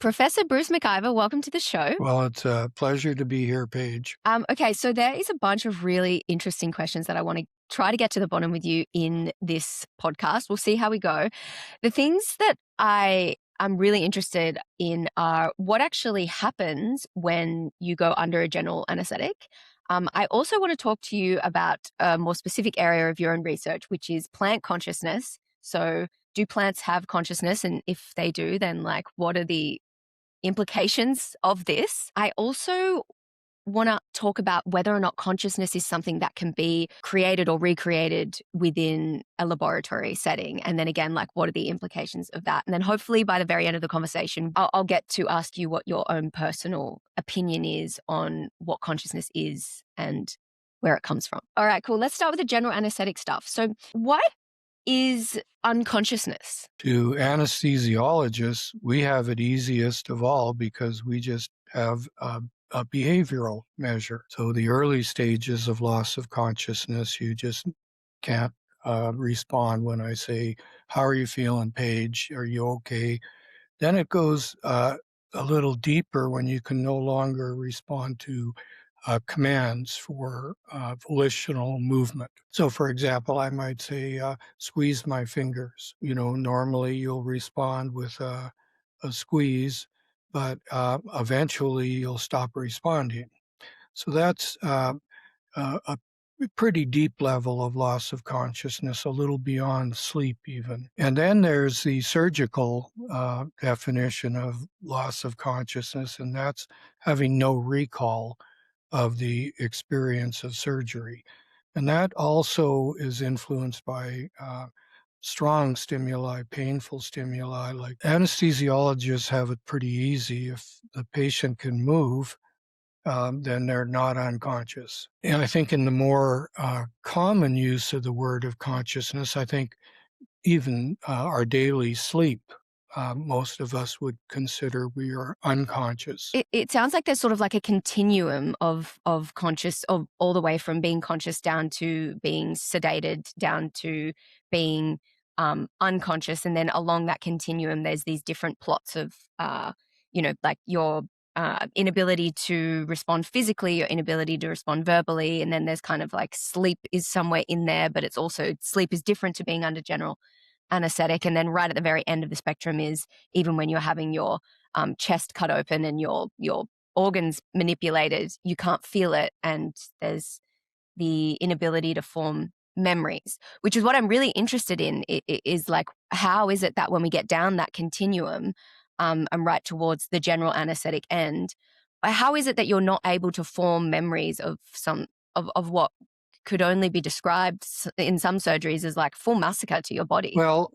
Professor Bruce MacIver, welcome to the show. Well, it's a pleasure to be here, Paige. Okay, so there is a bunch of really interesting questions that I want to try to get to the bottom with you in this podcast. We'll see how we go. The things that I'm really interested in are what actually happens when you go under a general anesthetic. I also want to talk to you about a more specific area of your own research, which is plant consciousness. So do plants have consciousness? And if they do, then what are the implications of this? I also want to talk about whether or not consciousness is something that can be created or recreated within a laboratory setting. And then again, what are the implications of that? And then hopefully by the very end of the conversation, I'll get to ask you what your own personal opinion is on what consciousness is and where it comes from. All right, cool. Let's start with the general anesthetic stuff. So what is unconsciousness? To anesthesiologists, we have it easiest of all because we just have a behavioral measure. So the early stages of loss of consciousness, you just can't respond when I say, "How are you feeling, Paige? Are you okay?" Then it goes a little deeper when you can no longer respond to commands for volitional movement. So, for example, I might say, squeeze my fingers. Normally you'll respond with a squeeze, but eventually you'll stop responding. So that's a pretty deep level of loss of consciousness, a little beyond sleep even. And then there's the surgical definition of loss of consciousness, and that's having no recall of the experience of surgery. And that also is influenced by strong stimuli, painful stimuli. Like anesthesiologists have it pretty easy. If the patient can move, then they're not unconscious. And I think in the more common use of the word of consciousness, I think even our daily sleep, most of us would consider we are unconscious. It sounds like there's sort of like a continuum of conscious, of all the way from being conscious down to being sedated, down to being unconscious. And then along that continuum, there's these different plots of, your inability to respond physically, your inability to respond verbally. And then there's kind of sleep is somewhere in there, but it's also sleep is different to being under general anesthetic. And then right at the very end of the spectrum is even when you're having your chest cut open and your organs manipulated, you can't feel it. And there's the inability to form memories, which is what I'm really interested in, is how is it that when we get down that continuum and right towards the general anesthetic end, how is it that you're not able to form memories of what could only be described in some surgeries as full massacre to your body? Well,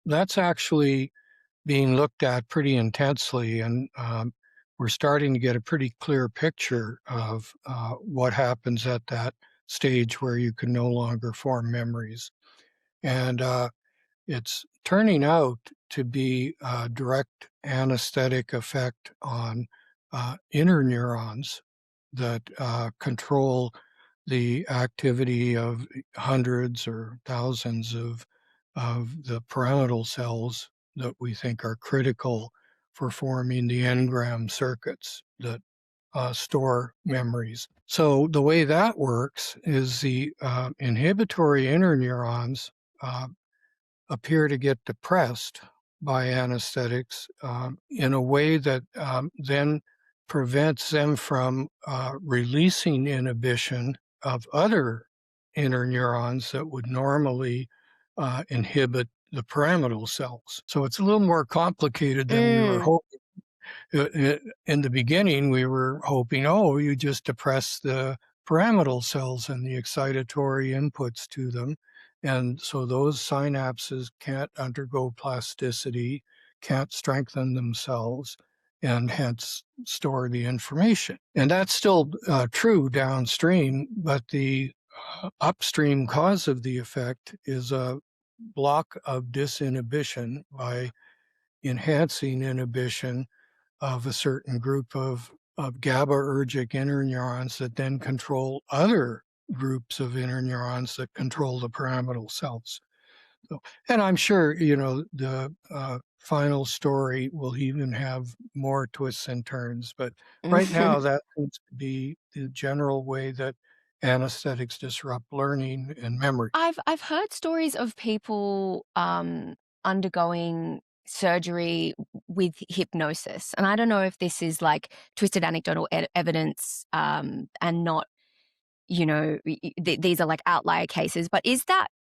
that's actually being looked at pretty intensely, and we're starting to get a pretty clear picture of what happens at that stage where you can no longer form memories. And it's turning out to be a direct anesthetic effect on interneurons that control the activity of hundreds or thousands of the pyramidal cells that we think are critical for forming the engram circuits that store memories. So the way that works is the inhibitory interneurons appear to get depressed by anesthetics in a way that then prevents them from releasing inhibition of other interneurons that would normally inhibit the pyramidal cells. So it's a little more complicated than we were hoping. In the beginning, we were hoping, you just depress the pyramidal cells and the excitatory inputs to them. And so those synapses can't undergo plasticity, can't strengthen themselves, and hence store the information. And that's still true downstream, but the upstream cause of the effect is a block of disinhibition by enhancing inhibition of a certain group of GABAergic interneurons that then control other groups of interneurons that control the pyramidal cells. So, and I'm sure, the final story will even have more twists and turns. But right now, that seems to be the general way that anesthetics disrupt learning and memory. I've heard stories of people undergoing surgery with hypnosis, and I don't know if this is like twisted anecdotal evidence and not, you know, these are like outlier cases. But is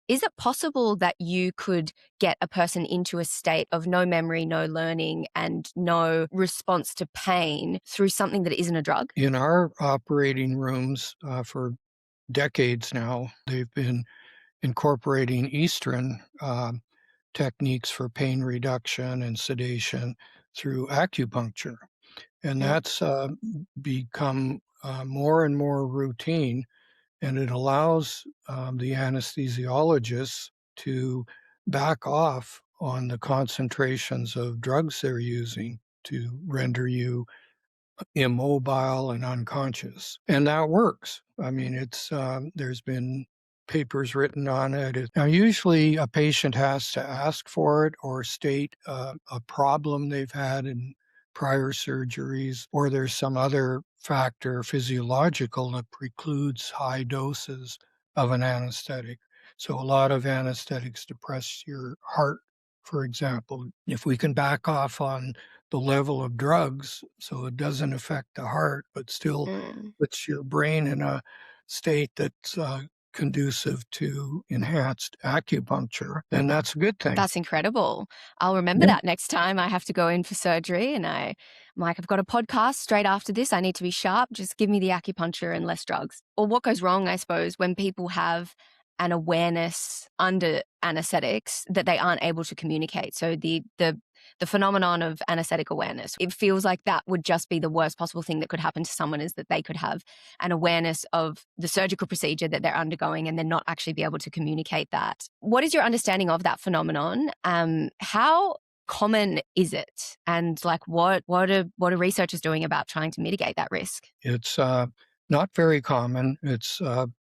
it possible that you could get a person into a state of no memory, no learning, and no response to pain through something that isn't a drug? In our operating rooms for decades now, they've been incorporating Eastern techniques for pain reduction and sedation through acupuncture. And Mm. that's become more and more routine, and it allows the anesthesiologists to back off on the concentrations of drugs they're using to render you immobile and unconscious. And that works. I mean, there's been papers written on it. Now, usually a patient has to ask for it or state a problem they've had in prior surgeries, or there's some other factor physiological that precludes high doses of an anesthetic. So a lot of anesthetics depress your heart, for example. If we can back off on the level of drugs so it doesn't affect the heart, but still Mm. puts your brain in a state that's conducive to enhanced acupuncture, then that's a good thing. That's incredible. I'll remember Yeah. that next time I have to go in for surgery and I'm like, I've got a podcast straight after this. I need to be sharp. Just give me the acupuncture and less drugs. Or what goes wrong, I suppose, when people have an awareness under anesthetics that they aren't able to communicate. So the phenomenon of anesthetic awareness, it feels like that would just be the worst possible thing that could happen to someone, is that they could have an awareness of the surgical procedure that they're undergoing and then not actually be able to communicate that. What is your understanding of that phenomenon? How common is it? And like what are researchers doing about trying to mitigate that risk? It's not very common. It's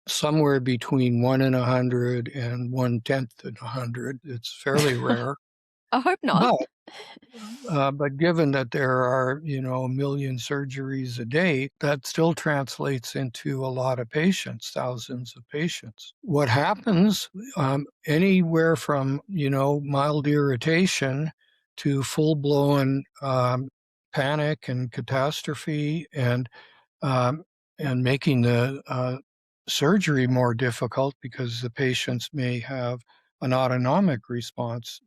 somewhere between 1 in 100 and 1/10 in 100. It's fairly rare. I hope not. But but given that there are, a million surgeries a day, that still translates into a lot of patients, thousands of patients. What happens, anywhere from, mild irritation to full-blown panic and catastrophe, um, and making the surgery more difficult because the patients may have an autonomic response.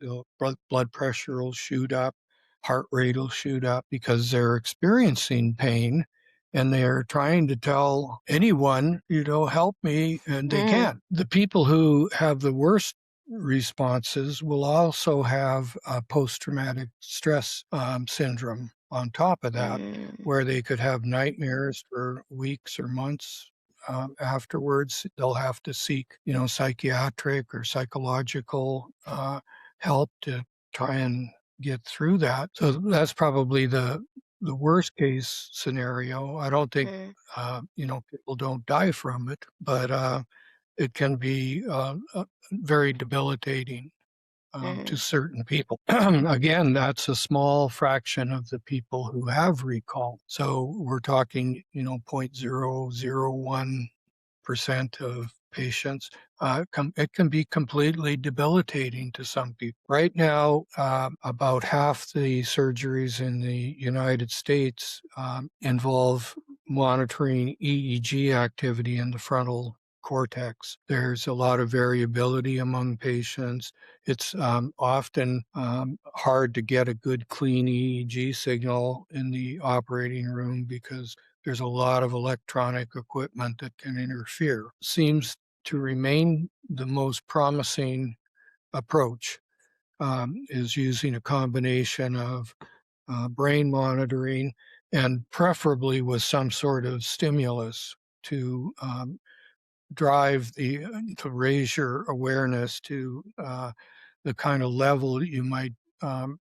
Blood pressure will shoot up, heart rate will shoot up because they're experiencing pain and they're trying to tell anyone, help me, and they Mm, can't. The people who have the worst responses will also have a post-traumatic stress syndrome on top of that, mm, where they could have nightmares for weeks or months afterwards. They'll have to seek, psychiatric or psychological help to try and get through that. So that's probably the worst case scenario. I don't think, mm, people don't die from it, but it can be very debilitating to mm, certain people. Again, that's a small fraction of the people who have recall. So we're talking, 0.001% of patients. It can be completely debilitating to some people. Right now, about half the surgeries in the United States involve monitoring EEG activity in the frontal cortex. There's a lot of variability among patients. It's often hard to get a good, clean EEG signal in the operating room because there's a lot of electronic equipment that can interfere. Seems to remain the most promising approach, is using a combination of brain monitoring and preferably with some sort of stimulus to to raise your awareness to the kind of level you might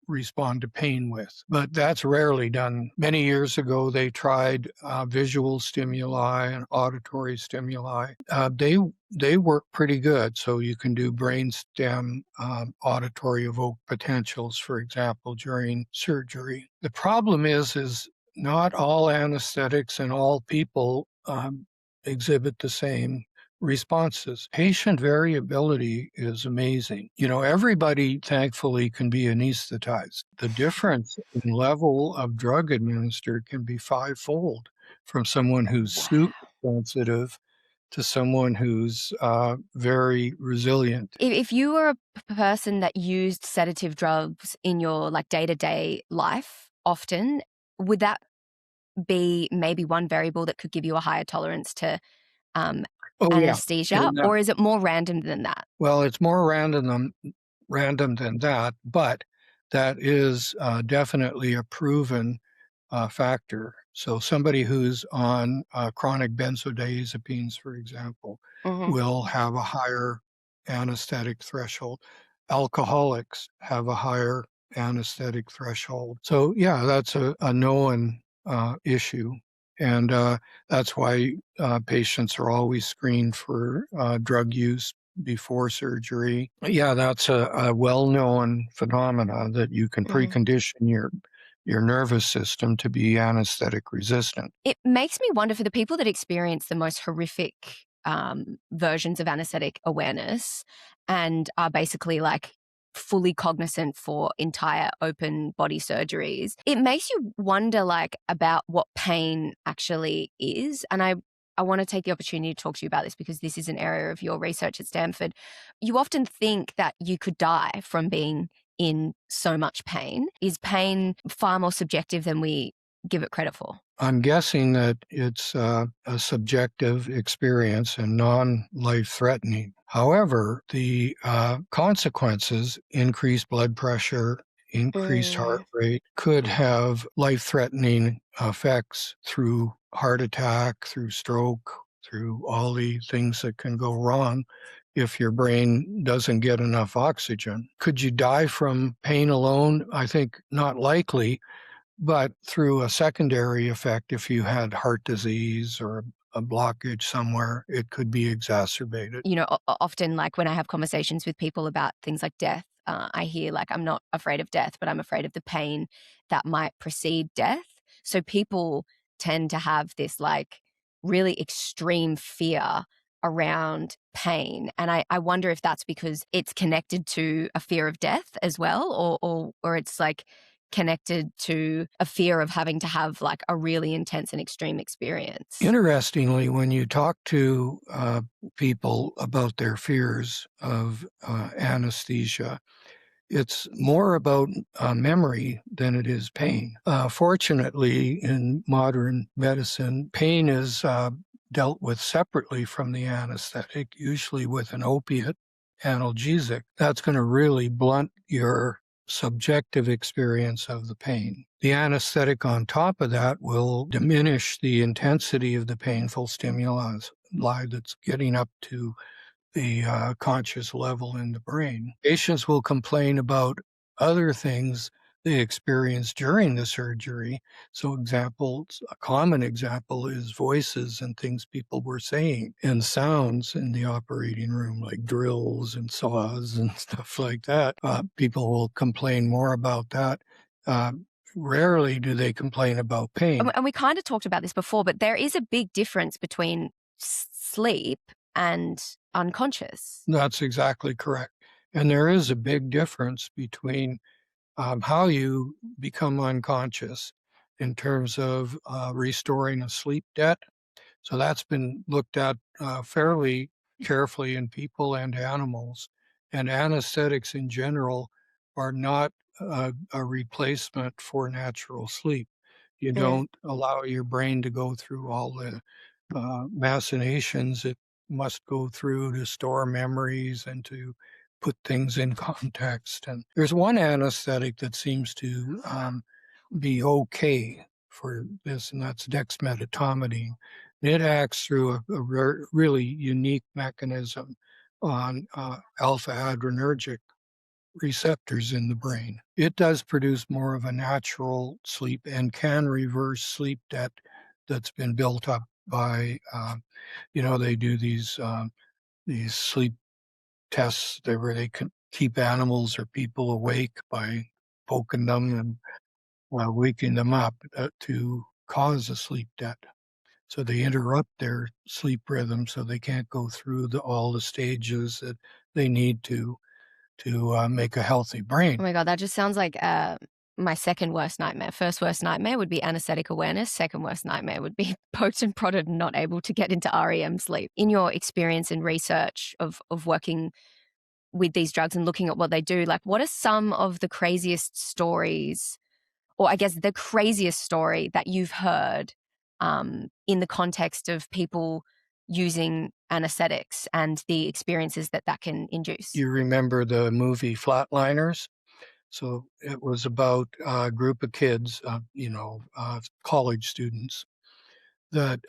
respond to pain with. But that's rarely done. Many years ago, they tried visual stimuli and auditory stimuli. They work pretty good. So you can do brainstem auditory evoked potentials, for example, during surgery. The problem is not all anesthetics and all people exhibit the same responses. Patient variability is amazing. Everybody thankfully can be anesthetized. The difference in level of drug administered can be fivefold from someone who's super sensitive to someone who's very resilient. If you were a person that used sedative drugs in your day-to-day life often, would that be maybe one variable that could give you a higher tolerance to anesthesia, or is it more random than that? Well, it's more random than that, but that is definitely a proven factor. So somebody who's on chronic benzodiazepines, for example, will have a higher anesthetic threshold. Alcoholics have a higher anesthetic threshold. So yeah, that's a known issue. And that's why patients are always screened for drug use before surgery. Yeah, that's a well-known phenomena that you can precondition your nervous system to be anesthetic resistant. It makes me wonder, for the people that experience the most horrific versions of anesthetic awareness and are basically fully cognizant for entire open body surgeries, it makes you wonder about what pain actually is. And I want to take the opportunity to talk to you about this because this is an area of your research at Stanford. You often think that you could die from being in so much pain. Is pain far more subjective than we give it credit for? I'm guessing that it's a subjective experience and non-life-threatening. However, the consequences, increased blood pressure, increased heart rate, could have life-threatening effects through heart attack, through stroke, through all the things that can go wrong if your brain doesn't get enough oxygen. Could you die from pain alone? I think not likely. But through a secondary effect, if you had heart disease or a blockage somewhere, it could be exacerbated. Often when I have conversations with people about things like death, I hear I'm not afraid of death, but I'm afraid of the pain that might precede death. So people tend to have this really extreme fear around pain. And I wonder if that's because it's connected to a fear of death as well, or it's connected to a fear of having to have a really intense and extreme experience. Interestingly, when you talk to people about their fears of anesthesia, it's more about memory than it is pain. Fortunately, in modern medicine, pain is dealt with separately from the anesthetic, usually with an opiate analgesic. That's going to really blunt your subjective experience of the pain. The anesthetic on top of that will diminish the intensity of the painful stimuli that's getting up to the conscious level in the brain. Patients will complain about other things they experience during the surgery. So a common example is voices and things people were saying and sounds in the operating room, like drills and saws and stuff like that. People will complain more about that. Rarely do they complain about pain. And we kind of talked about this before, but there is a big difference between sleep and unconscious. That's exactly correct. And there is a big difference between how you become unconscious in terms of restoring a sleep debt. So that's been looked at fairly carefully in people and animals. And anesthetics in general are not a replacement for natural sleep. You don't allow your brain to go through all the machinations it must go through to store memories and to put things in context. And there's one anesthetic that seems to be okay for this, and that's dexmedetomidine. It acts through a really unique mechanism on alpha adrenergic receptors in the brain. It does produce more of a natural sleep and can reverse sleep debt that's been built up by, they do these sleep tests where they can keep animals or people awake by poking them and waking them up to cause a sleep debt. So they interrupt their sleep rhythm so they can't go through all the stages that they need to make a healthy brain. Oh my God, that just sounds like my second worst nightmare. First worst nightmare would be anesthetic awareness. Second worst nightmare would be poked and prodded and not able to get into REM sleep. In your experience and research of working with these drugs and looking at what they do, like what are some of the craziest stories, or I guess the craziest story that you've heard in the context of people using anesthetics and the experiences that can induce? You remember the movie Flatliners? So it was about a group of kids, college students that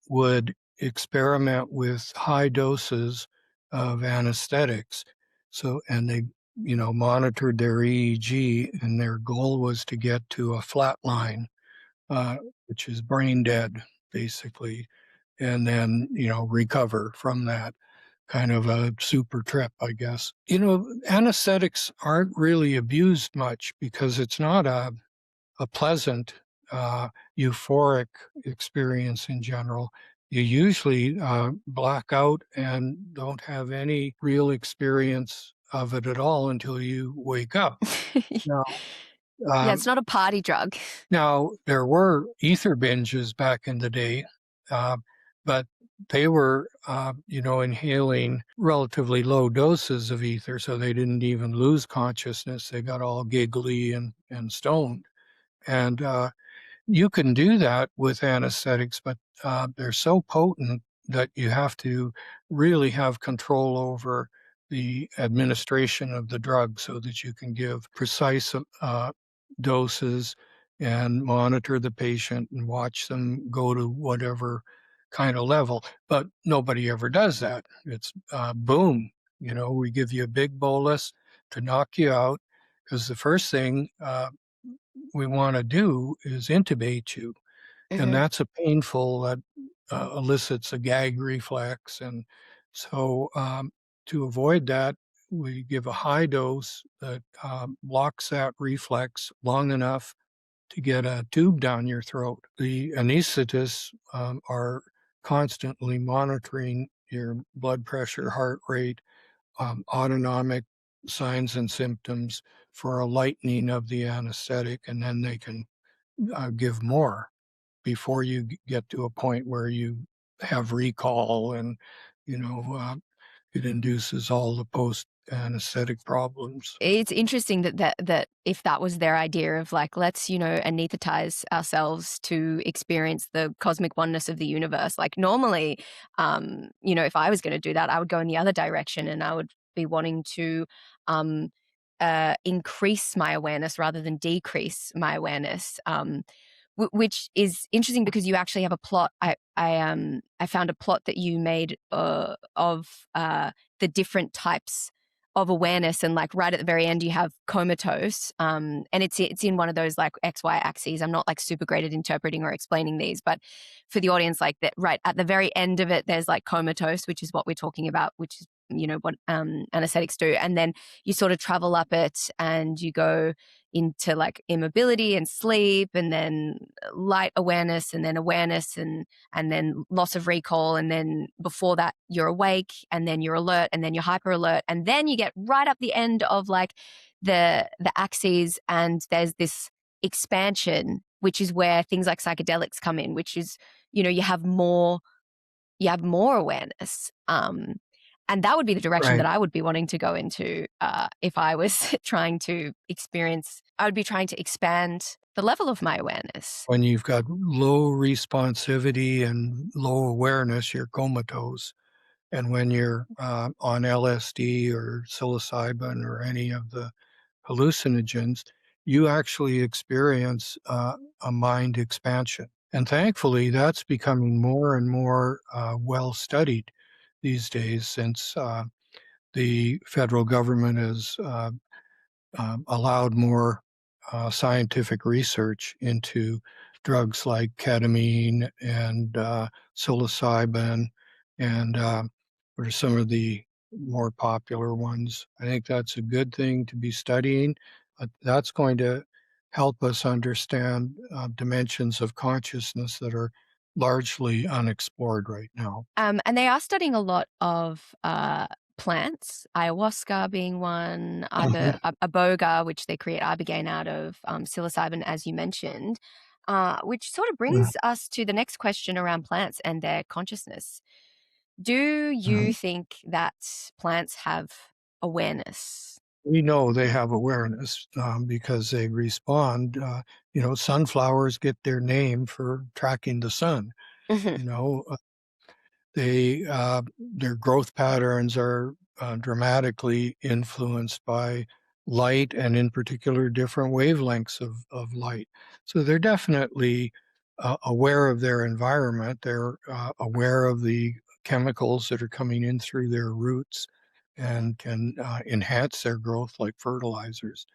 would experiment with high doses of anesthetics. So, and they, monitored their EEG, and their goal was to get to a flat line, which is brain dead, basically, and then, recover from that. Kind of a super trip, I guess. Anesthetics aren't really abused much because it's not a pleasant, euphoric experience in general. You usually black out and don't have any real experience of it at all until you wake up. Now, Yeah, it's not a party drug. now there were ether binges back in the day, but they were, inhaling relatively low doses of ether, so they didn't even lose consciousness. They got all giggly and stoned. And you can do that with anesthetics, but they're so potent that you have to really have control over the administration of the drug so that you can give precise doses and monitor the patient and watch them go to whatever kind of level. But nobody ever does that. It's boom, we give you a big bolus to knock you out, because the first thing we want to do is intubate you. And that's a painful that elicits a gag reflex. And so to avoid that, we give a high dose that blocks that reflex long enough to get a tube down your throat. The anesthetists are constantly monitoring your blood pressure, heart rate, autonomic signs and symptoms for a lightening of the anesthetic, and then they can give more before you get to a point where you have recall and, you know, uh, it induces all the post anesthetic problems. It's interesting that if that was their idea of like, let's, anesthetize ourselves to experience the cosmic oneness of the universe. Like normally, if I was going to do that, I would go in the other direction and I would be wanting to increase my awareness rather than decrease my awareness. Which is interesting because you actually have a plot. I found a plot that you made of the different types of awareness, and like right at the very end you have comatose, and it's in one of those like XY axes. I'm not like super great at interpreting or explaining these, but for the audience, like that right at the very end of it there's like comatose, which is what we're talking about, which is what anesthetics do, and then you sort of travel up it and you go into like immobility and sleep, and then light awareness, and then awareness, and then loss of recall, and then before that you're awake, and then you're alert, and then you're hyper alert, and then you get right up the end of like the axes, and there's this expansion, which is where things like psychedelics come in, which is you have more awareness. And that would be the direction that I would be wanting to go into if I was trying to experience. I would be trying to expand the level of my awareness. When you've got low responsivity and low awareness, you're comatose. And when you're on LSD or psilocybin or any of the hallucinogens, you actually experience a mind expansion. And thankfully, that's becoming more and more well studied these days, since the federal government has allowed more scientific research into drugs like ketamine and psilocybin, and what are some of the more popular ones. I think that's a good thing to be studying. That's going to help us understand dimensions of consciousness that are largely unexplored right now. And they are studying a lot of plants, ayahuasca being one, Mhm. iboga, which they create ibogaine out of, psilocybin, as you mentioned, which sort of Yeah. brings us to the next question around plants and their consciousness. Do Mhm. you think that plants have awareness? We know they have awareness because they respond. Sunflowers get their name for tracking the sun. Mhm, You know, their growth patterns are dramatically influenced by light, and in particular different wavelengths of light. So they're definitely aware of their environment. They're aware of the chemicals that are coming in through their roots and can enhance their growth like fertilizers,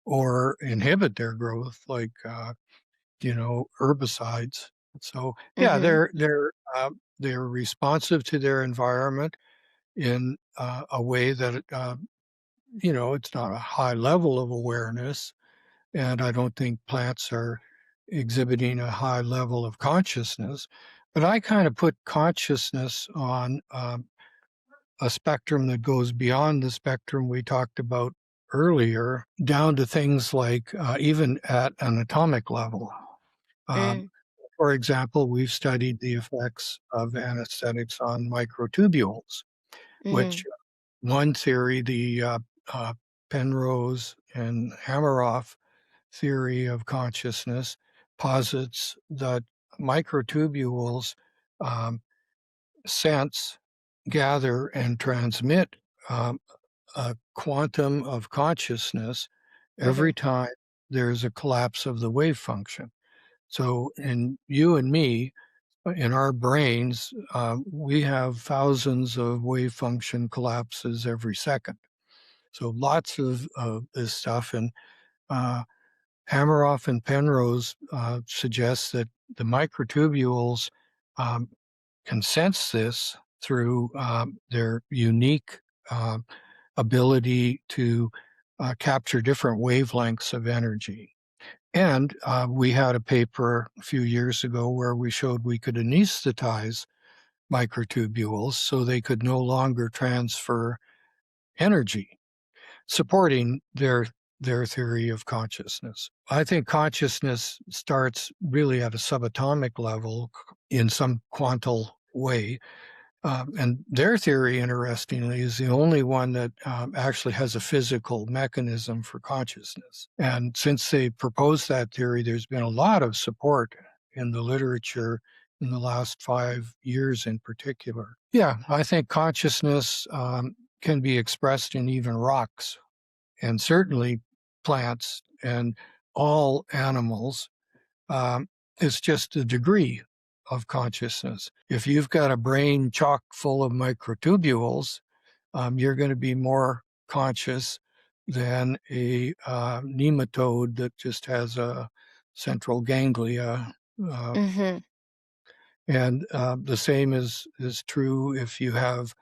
or inhibit their growth like herbicides. So yeah, mhm, they're responsive to their environment in a way that it's not a high level of awareness, and I don't think plants are exhibiting a high level of consciousness. But I kind of put consciousness on a spectrum that goes beyond the spectrum we talked about earlier, down to things like even at an atomic level. Um, mm, for example, we've studied the effects of anesthetics on microtubules, which mhm, one theory, the Penrose and Hameroff theory of consciousness, posits that microtubules um, sense, gather, and transmit um, a quantum of consciousness every mhm, time there's a collapse of the wave function. So, in you and me, in our brains, we have thousands of wave function collapses every second. So, lots of this stuff. And uh, Hameroff and Penrose suggest that the microtubules um, can sense this through their unique um, ability to capture different wavelengths of energy. And we had a paper a few years ago where we showed we could anesthetize microtubules so they could no longer transfer energy, supporting their theory of consciousness. I think consciousness starts really at a subatomic level in some quantal way, and their theory, interestingly, is the only one that actually has a physical mechanism for consciousness. And since they proposed that theory, there's been a lot of support in the literature in the last 5 years in particular. Yeah, I think consciousness can be expressed in even rocks, and certainly plants and all animals. Um, it's just a degree of consciousness. If you've got a brain chock full of microtubules, you're going to be more conscious than a nematode that just has a central ganglia. Uh, mhm. and the same is true if you have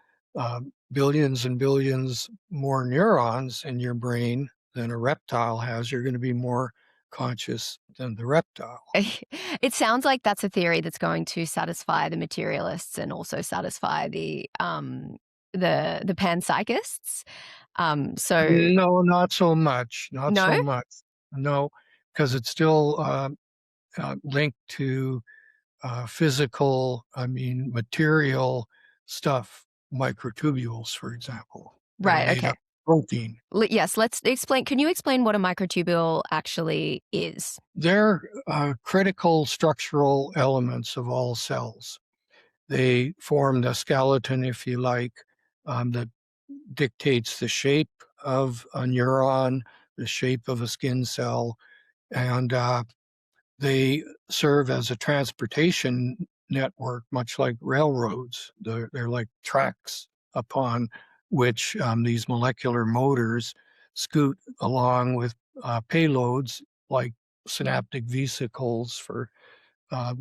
billions and billions more neurons in your brain than a reptile has. You're going to be more conscious than the reptile. It sounds like that's a theory that's going to satisfy the materialists and also satisfy the panpsychists. So No, not so much. Not no? so much. No, because it's still linked to physical, I mean, material stuff. Microtubules, for example, they're Right, made okay. up of protein. Yes, let's explain. Can you explain what a microtubule actually is? They're critical structural elements of all cells. They form the skeleton, if you like, that dictates the shape of a neuron, the shape of a skin cell, and they serve as a transportation network, much like railroads. They're like tracks upon which these molecular motors scoot along with payloads like synaptic vesicles for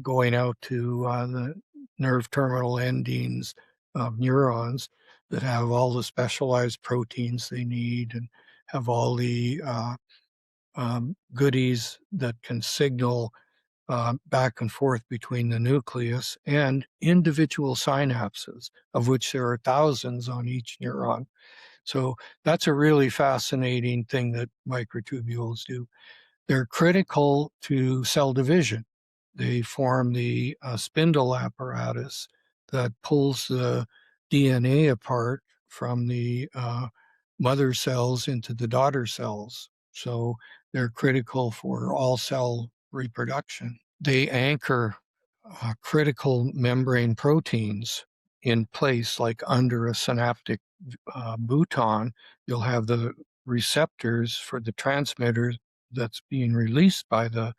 going out to the nerve terminal endings of neurons that have all the specialized proteins they need and have all the goodies that can signal back and forth between the nucleus and individual synapses, of which there are thousands on each neuron. So that's a really fascinating thing that microtubules do. They're critical to cell division. They form the spindle apparatus that pulls the DNA apart from the mother cells into the daughter cells. So they're critical for all cell reproduction. They anchor critical membrane proteins in place, like under a synaptic bouton. You'll have the receptors for the transmitter that's being released by the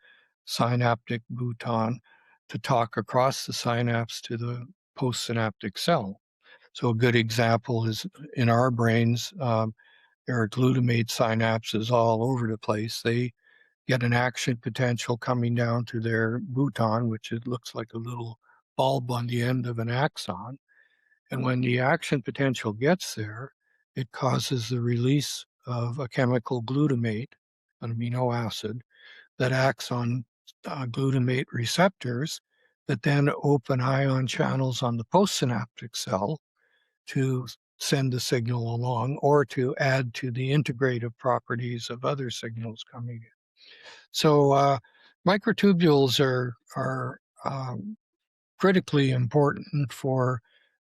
synaptic bouton to talk across the synapse to the postsynaptic cell. So a good example is in our brains, there are glutamate synapses all over the place. They get an action potential coming down to their bouton, which it looks like a little bulb on the end of an axon. And when the action potential gets there, it causes the release of a chemical glutamate, an amino acid, that acts on glutamate receptors that then open ion channels on the postsynaptic cell to send the signal along or to add to the integrative properties of other signals coming in. So microtubules are critically important for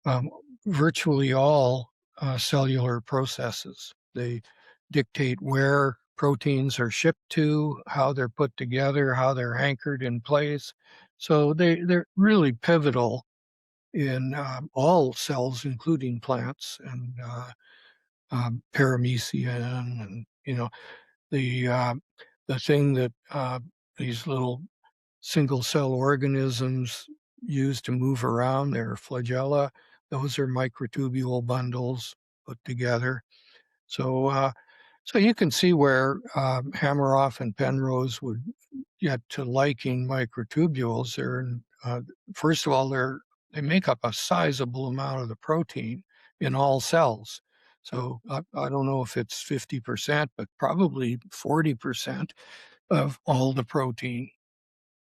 um, virtually all cellular processes. They dictate where proteins are shipped to, how they're put together, how they're anchored in place. So they're really pivotal in all cells, including plants and paramecium, and the uh, the thing that these little single cell organisms use to move around, their flagella. Those are microtubule bundles put together. So you can see where Hameroff and Penrose would get to liking microtubules. First of all, they make up a sizable amount of the protein in all cells. So I don't know if it's 50%, but probably 40% of all the protein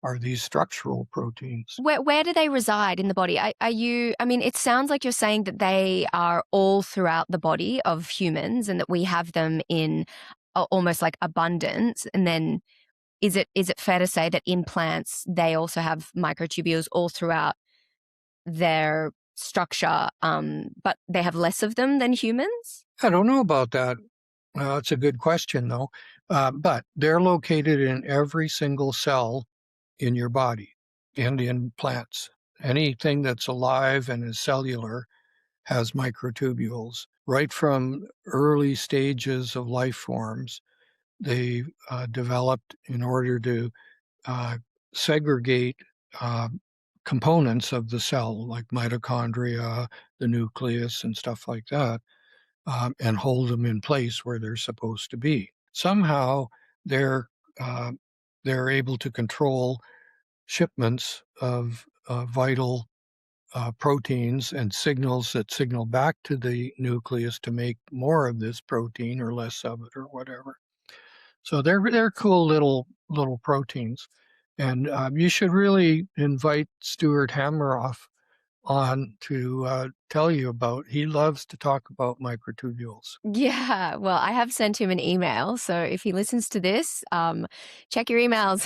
are these structural proteins. Where do they reside in the body? I mean, it sounds like you're saying that they are all throughout the body of humans and that we have them in almost like abundance. And then is it fair to say that in plants, they also have microtubules all throughout their structure, but they have less of them than humans? I don't know about that. It's a good question, though. But they're located in every single cell in your body and in plants. Anything that's alive and is cellular has microtubules. Right from early stages of life forms, they developed in order to segregate uh, components of the cell, like mitochondria, the nucleus, and stuff like that, and hold them in place where they're supposed to be. Somehow they're uh, they're able to control shipments of vital proteins and signals that signal back to the nucleus to make more of this protein or less of it or whatever. So they're cool little proteins, and you should really invite Stuart Hameroff on to tell you about. He loves to talk about microtubules. Yeah, well, I have sent him an email, so if he listens to this, check your emails.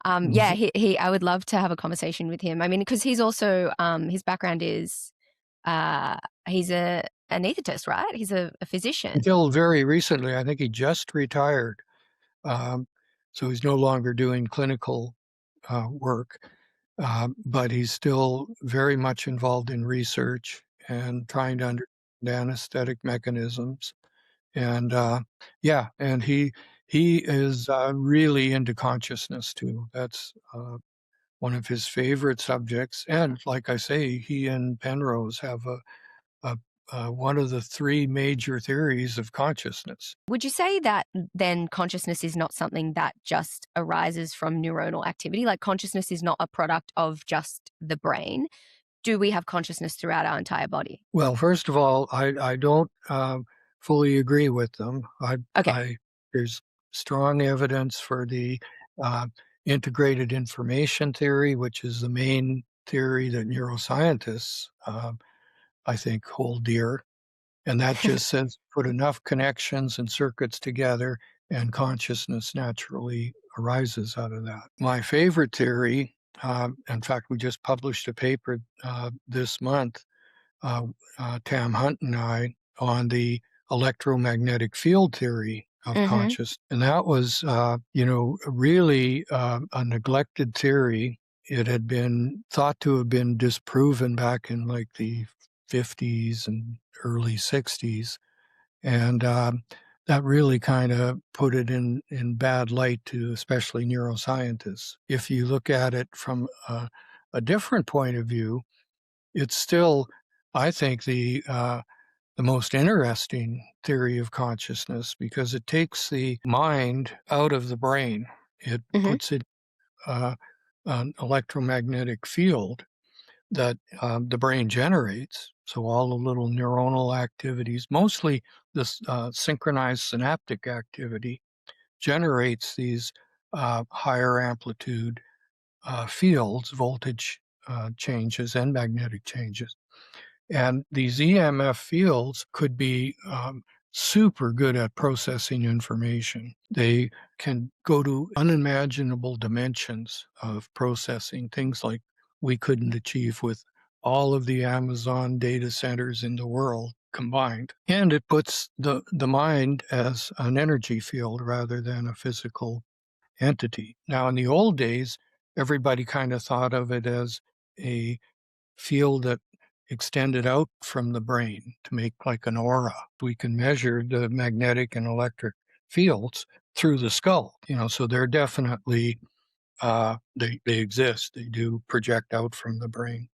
Yeah, I would love to have a conversation with him. I mean, because he's also his background is he's an anesthetist, right? He's a physician. Until very recently, I think he just retired, um, so he's no longer doing clinical work, but he's still very much involved in research and trying to understand anesthetic mechanisms. And yeah, and he is really into consciousness too. That's one of his favorite subjects. And like I say, he and Penrose have a one of the three major theories of consciousness. Would you say that then consciousness is not something that just arises from neuronal activity? Like consciousness is not a product of just the brain. Do we have consciousness throughout our entire body? Well, first of all, I don't fully agree with them. Okay. There's strong evidence for the uh, integrated information theory, which is the main theory that neuroscientists, I think, hold dear. And that just says put enough connections and circuits together, and consciousness naturally arises out of that. My favorite theory, in fact, we just published a paper this month, uh, Tam Hunt and I, on the electromagnetic field theory of Mm-hmm. consciousness. And that was, really a neglected theory. It had been thought to have been disproven back in like the 50s and early 60s. And that really kind of put it in bad light to especially neuroscientists. If you look at it from a different point of view, it's still, I think, the most interesting theory of consciousness because it takes the mind out of the brain. It Mm-hmm. puts it an electromagnetic field that the brain generates. So all the little neuronal activities, mostly this synchronized synaptic activity, generates these higher amplitude fields, voltage changes, and magnetic changes. And these EMF fields could be super good at processing information. They can go to unimaginable dimensions of processing, things like we couldn't achieve with all of the Amazon data centers in the world combined. And it puts the mind as an energy field rather than a physical entity. Now, in the old days, everybody kind of thought of it as a field that extended out from the brain to make like an aura. We can measure the magnetic and electric fields through the skull, so they're definitely, they exist. They do project out from the brain.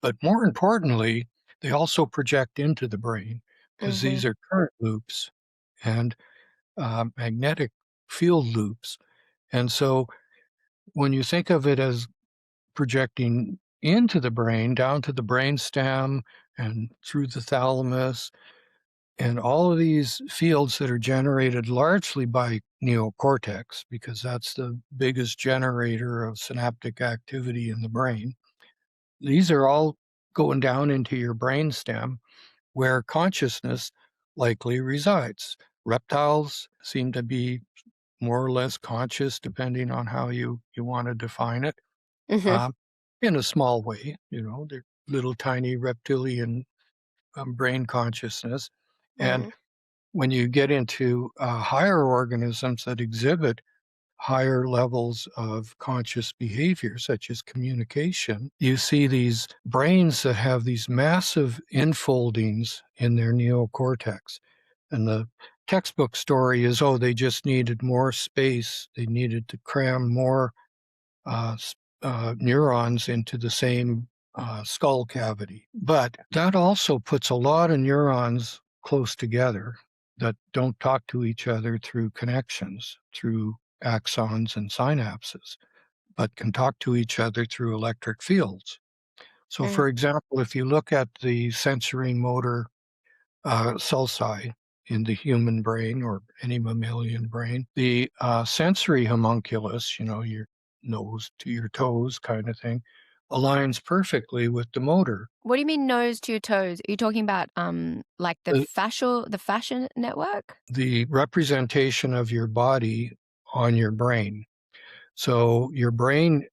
But more importantly, they also project into the brain because Mm-hmm. these are current loops and magnetic field loops. And so when you think of it as projecting into the brain, down to the brain stem and through the thalamus, and all of these fields that are generated largely by neocortex, because that's the biggest generator of synaptic activity in the brain. These are all going down into your brain stem where consciousness likely resides. Reptiles seem to be more or less conscious, depending on how you want to define it. Mm-hmm. um, in a small way. They're little tiny reptilian brain consciousness. And Mm-hmm. when you get into higher organisms that exhibit higher levels of conscious behavior, such as communication, you see these brains that have these massive infoldings in their neocortex. And the textbook story is, oh, they just needed more space. They needed to cram more uh, neurons into the same skull cavity. But that also puts a lot of neurons close together that don't talk to each other through connections, through axons and synapses, but can talk to each other through electric fields. So, Mm. for example, if you look at the sensory motor sulci in the human brain or any mammalian brain. The sensory homunculus, your nose to your toes kind of thing, aligns perfectly with the motor. What do you mean nose to your toes? Are you talking about like The, the fascia network? the representation of your body on your brain. So your brain,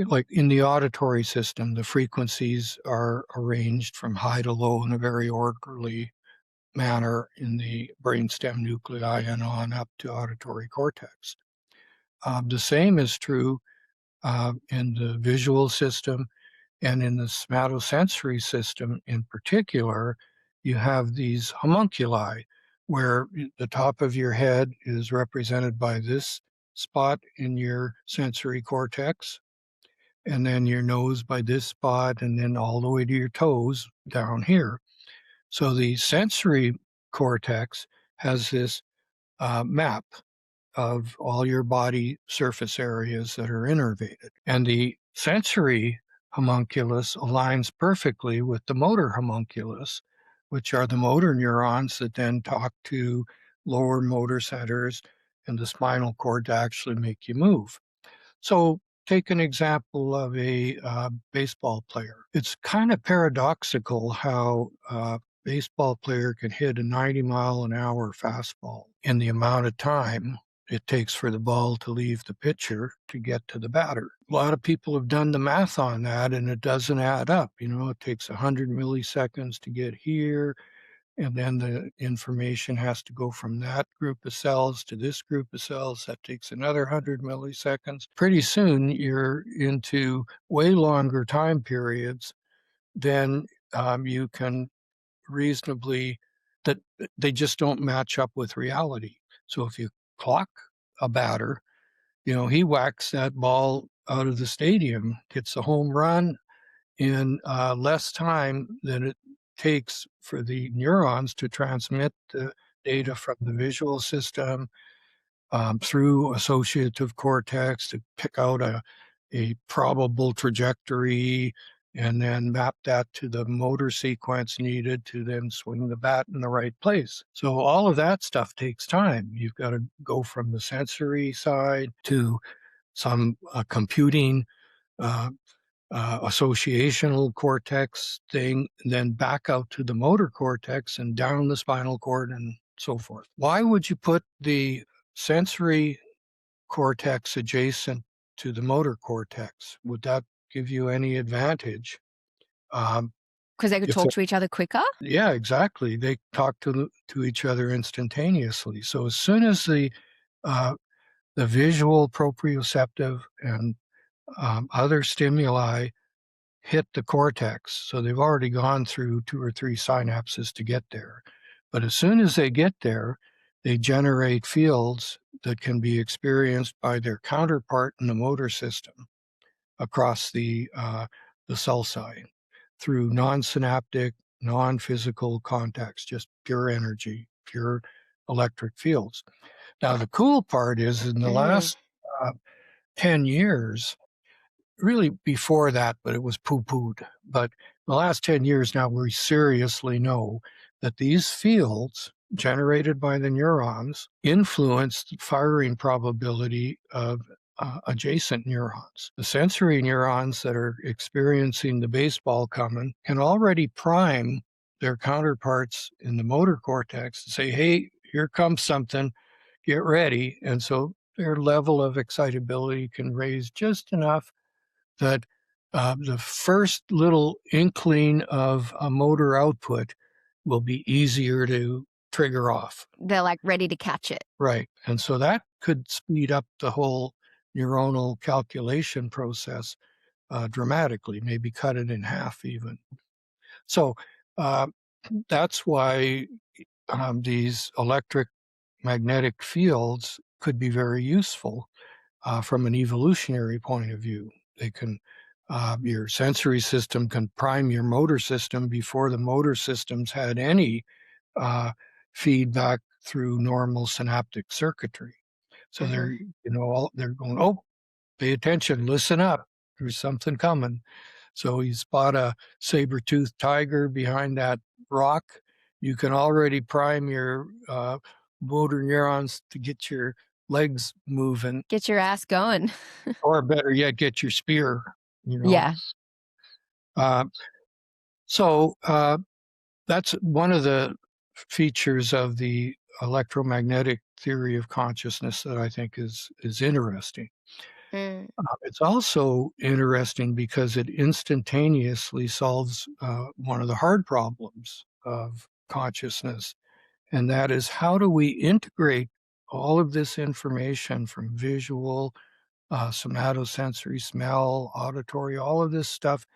like in the auditory system, the frequencies are arranged from high to low in a very orderly manner in the brainstem nuclei and on up to auditory cortex. The same is true in the visual system and in the somatosensory system in particular. You have these homunculi where the top of your head is represented by this spot in your sensory cortex, and then your nose by this spot, and then all the way to your toes down here. So the sensory cortex has this map of all your body surface areas that are innervated. And the sensory homunculus aligns perfectly with the motor homunculus, which are the motor neurons that then talk to lower motor centers and the spinal cord to actually make you move. So take an example of a baseball player. It's kind of paradoxical how a baseball player can hit a 90-mile-an-hour fastball in the amount of time it takes for the ball to leave the pitcher to get to the batter. A lot of people have done the math on that, and it doesn't add up. It takes 100 milliseconds to get here, and then the information has to go from that group of cells to this group of cells. That takes another 100 milliseconds. Pretty soon, you're into way longer time periods than you can reasonably, that they just don't match up with reality. So if you clock a batter, he whacks that ball out of the stadium, gets a home run in less time than it takes for the neurons to transmit the data from the visual system through associative cortex to pick out a probable trajectory and then map that to the motor sequence needed to then swing the bat in the right place. So all of that stuff takes time. You've got to go from the sensory side to some computing associational cortex thing, then back out to the motor cortex and down the spinal cord and so forth. Why would you put the sensory cortex adjacent to the motor cortex? Would that give you any advantage? Because they could talk to each other quicker? Yeah, exactly. They talk to each other instantaneously. So as soon as the visual, proprioceptive, and other stimuli hit the cortex, so they've already gone through 2 or 3 synapses to get there. But as soon as they get there, they generate fields that can be experienced by their counterpart in the motor system across the cell side through non-synaptic, non-physical contacts, just pure energy, pure electric fields. Now, the cool part is in the last 10 years, really before that, but it was poo-pooed. But the last 10 years now, we seriously know that these fields generated by the neurons influence the firing probability of adjacent neurons. The sensory neurons that are experiencing the baseball coming can already prime their counterparts in the motor cortex and say, hey, here comes something, get ready. And so their level of excitability can raise just enough that the first little inkling of a motor output will be easier to trigger off. They're like ready to catch it. Right. And so that could speed up the whole neuronal calculation process dramatically, maybe cut it in half even. So that's why these electromagnetic fields could be very useful from an evolutionary point of view. They can, your sensory system can prime your motor system before the motor systems had any feedback through normal synaptic circuitry. So they're, they're going, oh, pay attention, listen up, there's something coming. So you spot a saber-toothed tiger behind that rock, you can already prime your motor neurons to get your legs moving. Get your ass going. Or better yet, get your spear, Yeah. So that's one of the features of the electromagnetic theory of consciousness that I think is interesting. It's also interesting because it instantaneously solves one of the hard problems of consciousness, and that is how do we integrate all of this information from visual, somatosensory, smell, auditory, all of this stuff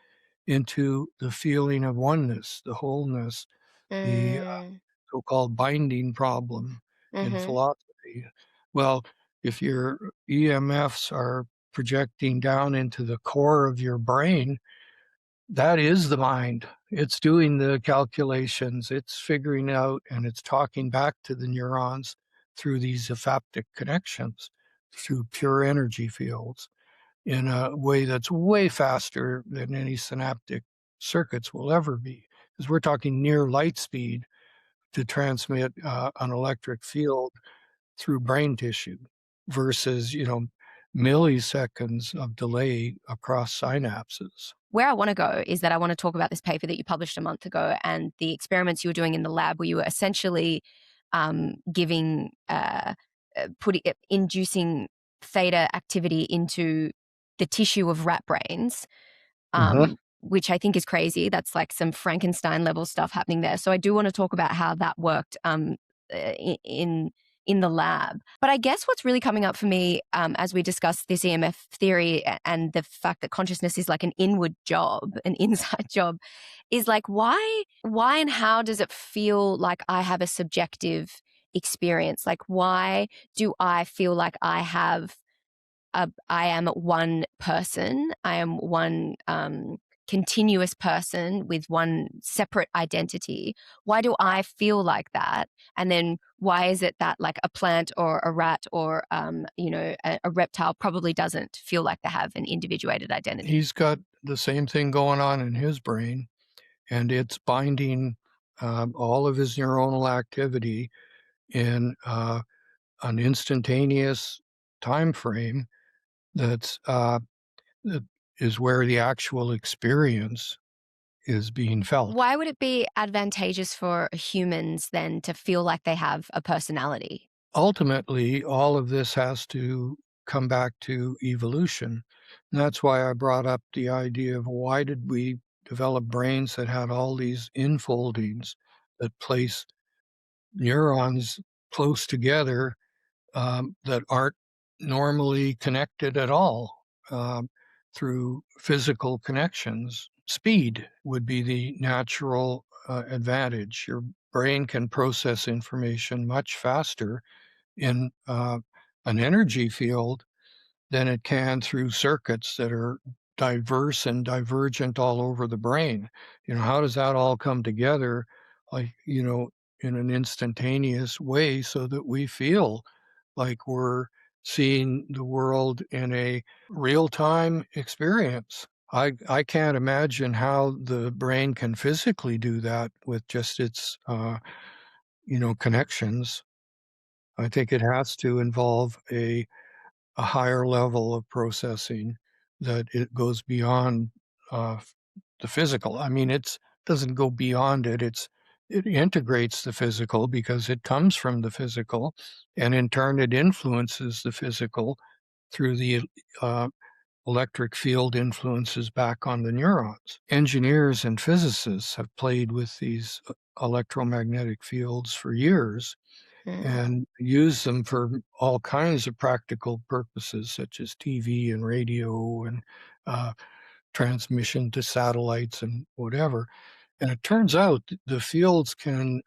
into the feeling of oneness, the wholeness, the so-called binding problem in philosophy. Well, if your EMFs are projecting down into the core of your brain, that is the mind. It's doing the calculations, it's figuring out, and it's talking back to the neurons through these ephaptic connections, through pure energy fields, in a way that's way faster than any synaptic circuits will ever be. Because we're talking near light speed to transmit an electric field through brain tissue versus, milliseconds of delay across synapses. Where I want to go is that I want to talk about this paper that you published a month ago and the experiments you were doing in the lab where you were essentially giving, inducing theta activity into the tissue of rat brains, Mhm. which I think is crazy. That's like some Frankenstein level stuff happening there. So I do want to talk about how that worked in the lab. But I guess what's really coming up for me as we discuss this EMF theory and the fact that consciousness is like an inward job, an inside job, is like why and how does it feel like I have a subjective experience? Like why do I feel like I am one person. I am one continuous person with one separate identity. Why do I feel like that? And then why is it that like a plant or a rat or a reptile probably doesn't feel like they have an individuated identity? He's got the same thing going on in his brain, and it's binding all of his neuronal activity in an instantaneous time frame that's that is where the actual experience is being felt. Why would it be advantageous for humans then to feel like they have a personality? Ultimately, all of this has to come back to evolution. And that's why I brought up the idea of why did we develop brains that had all these infoldings that place neurons close together that aren't normally connected at all through physical connections. Speed would be the natural advantage. Your brain can process information much faster in an energy field than it can through circuits that are diverse and divergent all over the brain. How does that all come together, like, in an instantaneous way so that we feel like we're seeing the world in a real-time experience? I can't imagine how the brain can physically do that with just its, connections. I think it has to involve a higher level of processing that it goes beyond uh, the physical. I mean, it doesn't go beyond it. It integrates the physical because it comes from the physical, and in turn, it influences the physical through the uh, electric field influences back on the neurons. Engineers and physicists have played with these electromagnetic fields for years Mm. and use them for all kinds of practical purposes, such as TV and radio and uh, transmission to satellites and whatever. And it turns out the fields can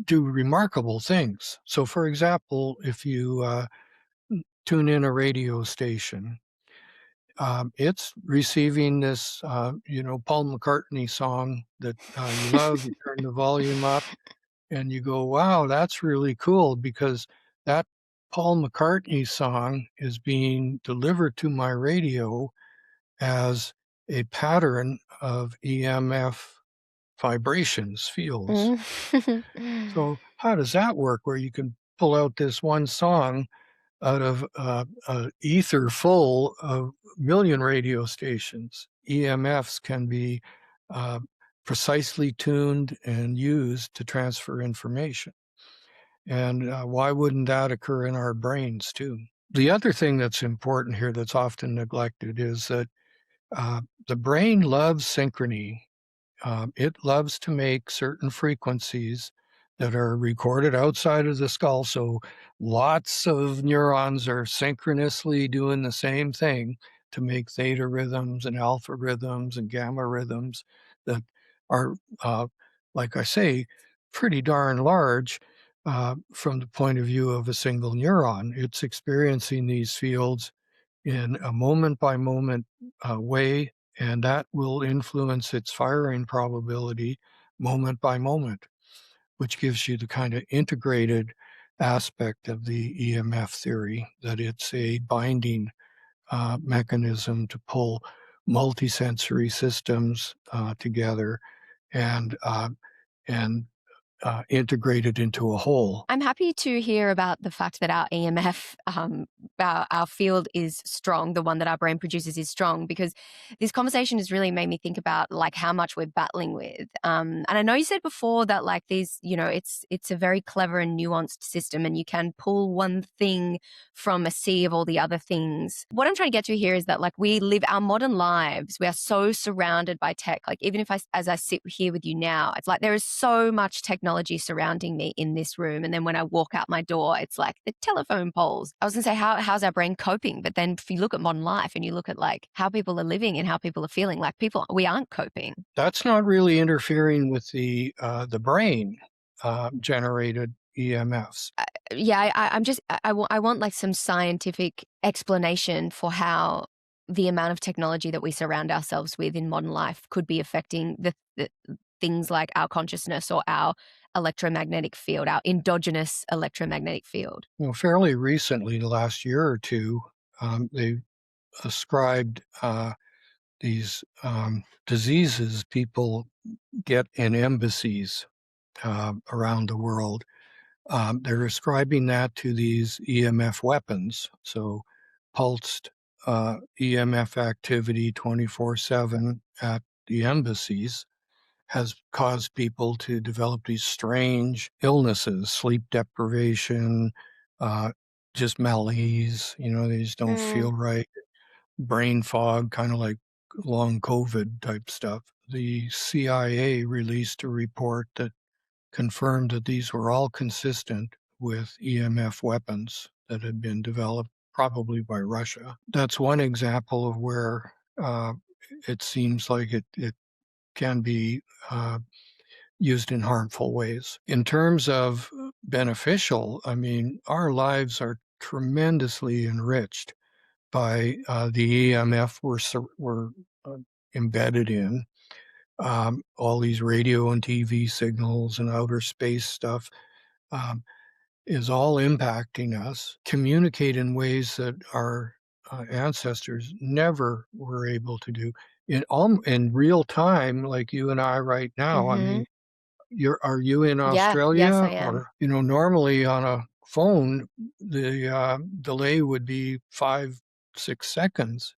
do remarkable things. So, for example, if you tune in a radio station, it's receiving this, Paul McCartney song that you love. You turn the volume up and you go, wow, that's really cool because that Paul McCartney song is being delivered to my radio as a pattern of EMF vibrations, fields. Mm. So how does that work where you can pull out this one song out of ether full of million radio stations? EMFs can be uh, precisely tuned and used to transfer information. And why wouldn't that occur in our brains too? The other thing that's important here that's often neglected is that the brain loves synchrony. It loves to make certain frequencies that are recorded outside of the skull. So lots of neurons are synchronously doing the same thing to make theta rhythms and alpha rhythms and gamma rhythms that are, like I say, pretty darn large from the point of view of a single neuron. It's experiencing these fields in a moment by moment way and that will influence its firing probability moment by moment, which gives you the kind of integrated aspect of the EMF theory, that it's a binding mechanism to pull multisensory systems together and and integrated into a whole. I'm happy to hear about the fact that our EMF, our field is strong. The one that our brain produces is strong, because this conversation has really made me think about like how much we're battling with. And I know you said before that like these, it's a very clever and nuanced system, and you can pull one thing from a sea of all the other things. What I'm trying to get to here is that like we live our modern lives. We are so surrounded by tech. Like even if as I sit here with you now, it's like there is so much technology surrounding me in this room. And then when I walk out my door, it's like the telephone poles. I was gonna say, how's our brain coping? But then if you look at modern life and you look at like how people are living and how people are feeling, like we aren't coping. That's not really interfering with the brain generated EMFs. Yeah, I want like some scientific explanation for how the amount of technology that we surround ourselves with in modern life could be affecting the things like our consciousness or our electromagnetic field, our endogenous electromagnetic field. Well, fairly recently, the last year or two, they ascribed these diseases people get in embassies around the world. They're ascribing that to these EMF weapons. So, pulsed EMF activity 24/7 at the embassies has caused people to develop these strange illnesses, sleep deprivation, uh, just malaise, they just don't feel right, brain fog, kind of like long COVID type stuff. The CIA released a report that confirmed that these were all consistent with EMF weapons that had been developed probably by Russia. That's one example of where it seems like it can be used in harmful ways. In terms of beneficial, I mean, our lives are tremendously enriched by the EMF we're embedded in. All these radio and TV signals and outer space stuff um, is all impacting us, communicate in ways that our ancestors never were able to do in real time, like you and I right now. I Mm-hmm. mean, are you in Yeah. Yes, Australia? I am. Or normally on a phone, the delay would be 5-6 seconds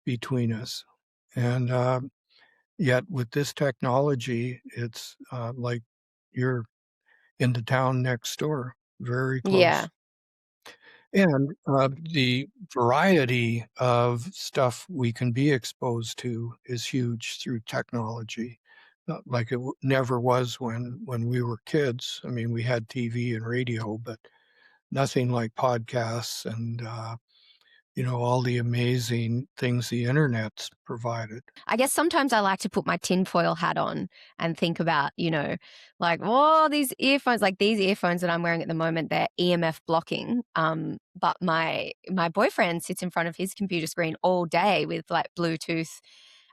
between us, and yet with this technology, it's like you're in the town next door, very Yeah. close. And the variety of stuff we can be exposed to is huge through technology. Not like it never was when we were kids. I mean, we had TV and radio, but nothing like podcasts and all the amazing things the internet's provided. I guess sometimes I like to put my tinfoil hat on and think about, like, oh, these earphones, like these earphones that I'm wearing at the moment, they're EMF blocking. But my boyfriend sits in front of his computer screen all day with like Bluetooth,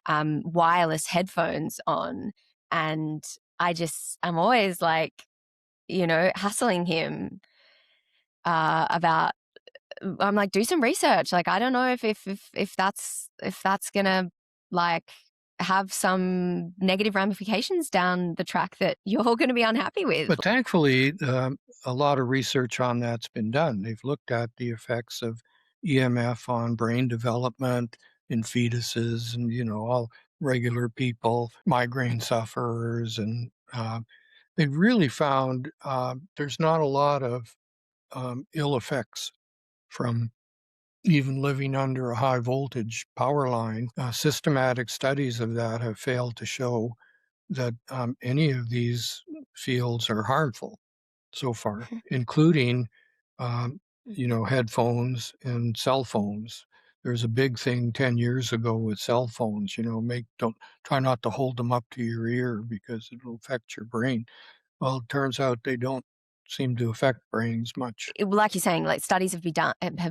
wireless headphones on, and I'm always like, hassling him about. I'm like, do some research. Like, I don't know if that's gonna like have some negative ramifications down the track that you're going to be unhappy with. But thankfully, a lot of research on that's been done. They've looked at the effects of EMF on brain development in fetuses and, all regular people, migraine sufferers. And they've really found there's not a lot of ill effects from even living under a high voltage power line. Systematic studies of that have failed to show that any of these fields are harmful so far, including, headphones and cell phones. There's a big thing 10 years ago with cell phones, don't try not to hold them up to your ear because it'll affect your brain. Well, it turns out they don't seem to affect brains much. Like you're saying, like studies have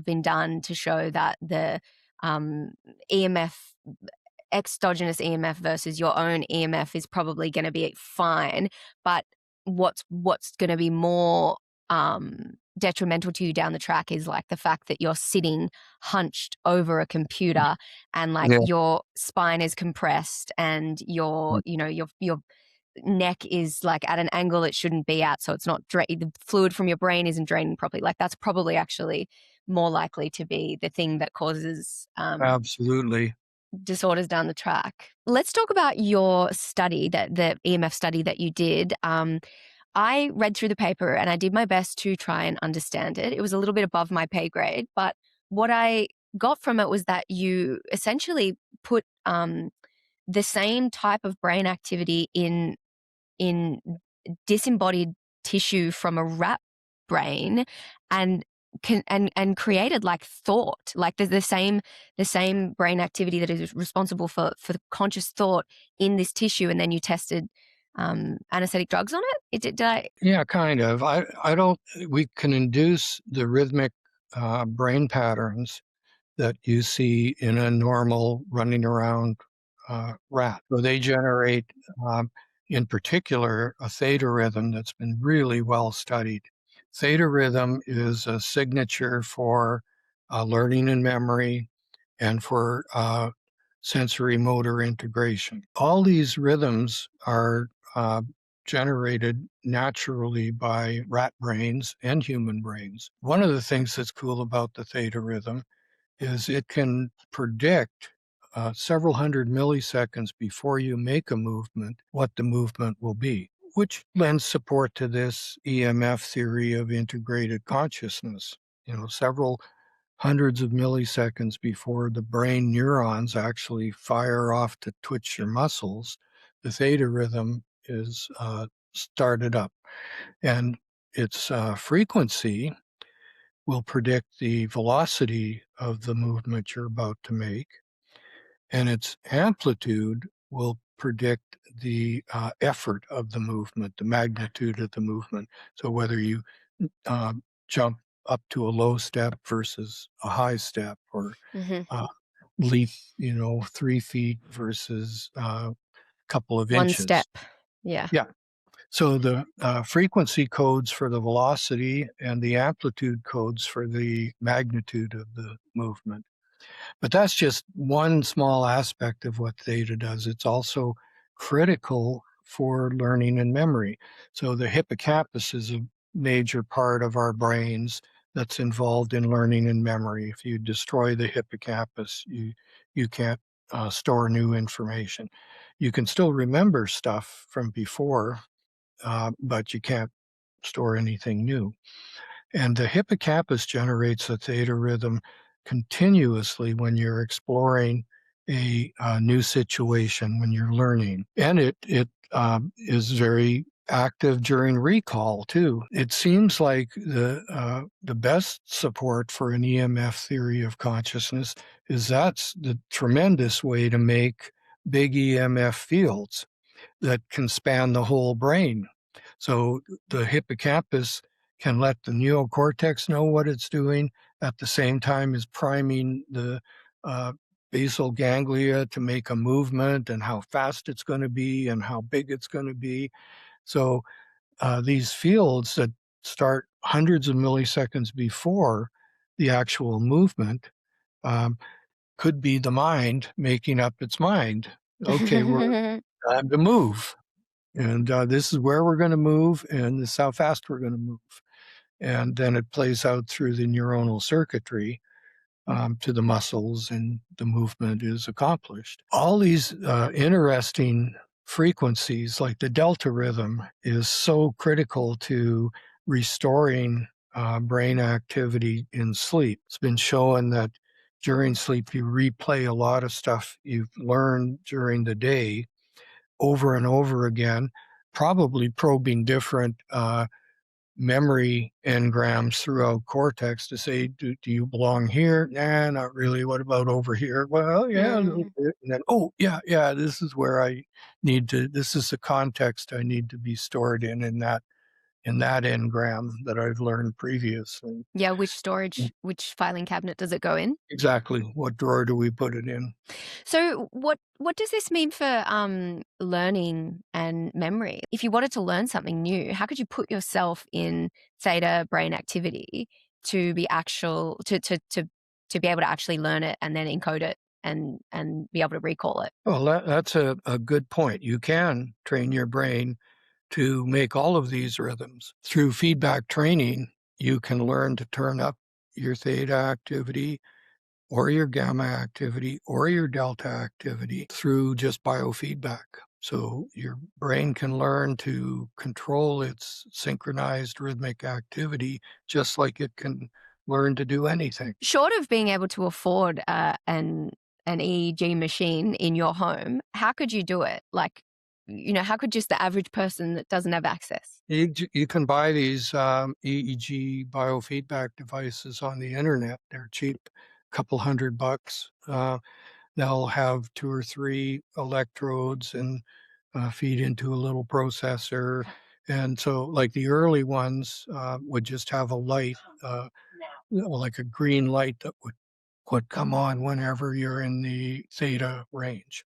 been done to show that the um, EMF exogenous EMF versus your own EMF is probably going to be fine, but what's going to be more detrimental to you down the track is like the fact that you're sitting hunched over a computer and like Yeah. your spine is compressed and your neck is like at an angle it shouldn't be at, so it's not the fluid from your brain isn't draining properly. Like that's probably actually more likely to be the thing that causes Absolutely. disorders down the track. Let's talk about your study, that the EMF study that you did. I read through the paper and I did my best to try and understand it. It was a little bit above my pay grade, but what I got from it was that you essentially put the same type of brain activity in disembodied tissue from a rat brain and created like thought, like the same brain activity that is responsible for the conscious thought in this tissue, and then you tested anesthetic drugs on it. Did I? Yeah, kind of. I don't. We can induce the rhythmic brain patterns that you see in a normal running around rat. So they generate, in particular, a theta rhythm that's been really well studied. Theta rhythm is a signature for learning and memory and for sensory motor integration. All these rhythms are generated naturally by rat brains and human brains. One of the things that's cool about the theta rhythm is it can predict several hundred milliseconds before you make a movement what the movement will be, which lends support to this EMF theory of integrated consciousness. Several hundreds of milliseconds before the brain neurons actually fire off to twitch your muscles, the theta rhythm is started up. And its frequency will predict the velocity of the movement you're about to make, and its amplitude will predict the effort of the movement, the magnitude of the movement. So whether you jump up to a low step versus a high step, or leap, 3 feet versus a couple of One inches. step. Yeah. Yeah. So the frequency codes for the velocity and the amplitude codes for the magnitude of the movement. But that's just one small aspect of what theta does. It's also critical for learning and memory. So the hippocampus is a major part of our brains that's involved in learning and memory. If you destroy the hippocampus, you can't store new information. You can still remember stuff from before, but you can't store anything new. And the hippocampus generates a theta rhythm continuously when you're exploring a new situation, when you're learning. And it is very active during recall too. It seems like the best support for an EMF theory of consciousness is that's the tremendous way to make big EMF fields that can span the whole brain. So the hippocampus can let the neocortex know what it's doing at the same time as priming the basal ganglia to make a movement and how fast it's going to be and how big it's going to be. So these fields that start hundreds of milliseconds before the actual movement could be the mind making up its mind. Okay, we're time to move. And this is where we're going to move, and this is how fast we're going to move. And then it plays out through the neuronal circuitry to the muscles, and the movement is accomplished. All these interesting frequencies, like the delta rhythm, is so critical to restoring brain activity in sleep. It's been shown that during sleep, you replay a lot of stuff you've learned during the day over and over again, probably probing different memory engrams throughout cortex to say, do you belong here? Nah, not really. What about over here? Well, yeah, a little bit. And then, oh, yeah, this is where I need to, this is the context I need to be stored in that in that engram that I've learned previously. Yeah, which filing cabinet does it go in? Exactly. What drawer do we put it in? So what does this mean for learning and memory? If you wanted to learn something new, how could you put yourself in theta brain activity to be to be able to actually learn it and then encode it and be able to recall it? Well, that's a good point. You can train your brain to make all of these rhythms. Through feedback training, you can learn to turn up your theta activity or your gamma activity or your delta activity through just biofeedback. So your brain can learn to control its synchronized rhythmic activity just like it can learn to do anything. Short of being able to afford an EEG machine in your home, how could you do it? Like, how could just the average person that doesn't have access? You can buy these EEG biofeedback devices on the internet. They're cheap, a couple $100. They'll have 2 or 3 electrodes and feed into a little processor. And so, like the early ones would just have a light, like a green light that would come on whenever you're in the theta range.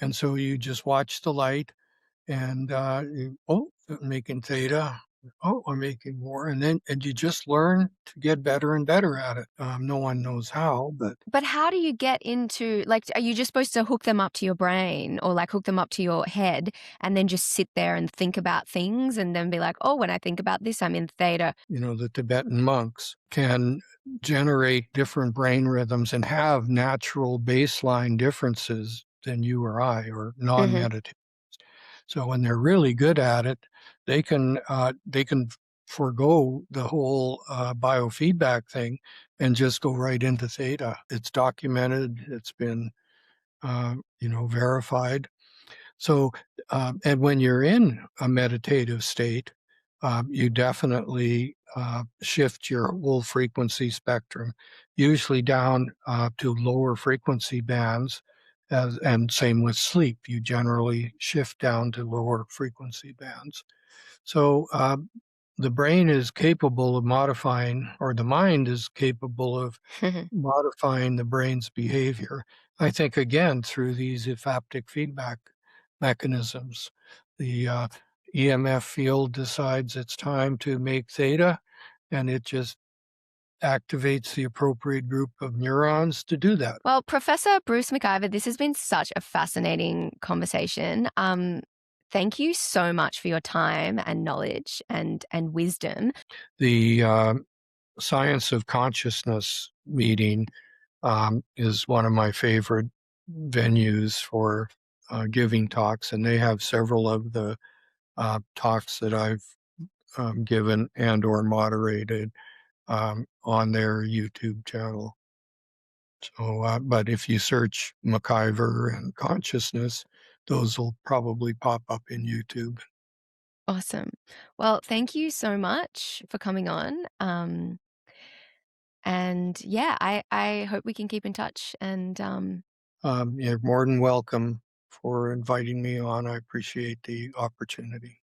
And so you just watch the light and I'm making theta. Oh, I'm making more, and you just learn to get better and better at it. No one knows how, but But how do you get into, like, are you just supposed to hook them up to your brain or like hook them up to your head and then just sit there and think about things and then be like, oh, when I think about this, I'm in theta? the Tibetan monks can generate different brain rhythms and have natural baseline differences than you or I or Hmm. non-meditative. So when they're really good at it, they can forego the whole biofeedback thing and just go right into theta. It's documented. It's been verified. So and when you're in a meditative state, you definitely shift your whole frequency spectrum, usually down to lower frequency bands. And same with sleep, you generally shift down to lower frequency bands. So the brain is capable of modifying, or the mind is capable of modifying the brain's behavior. I think, again, through these haptic feedback mechanisms. The EMF field decides it's time to make theta, and it just activates the appropriate group of neurons to do that. Well, Professor Bruce MacIver, this has been such a fascinating conversation. Thank you so much for your time and knowledge and wisdom. The Science of Consciousness meeting is one of my favorite venues for giving talks, and they have several of the talks that I've given and or moderated on their YouTube channel. So, but if you search MacIver and consciousness, those will probably pop up in YouTube. Awesome. Well, thank you so much for coming on. And yeah, I hope we can keep in touch. And You're more than welcome for inviting me on. I appreciate the opportunity.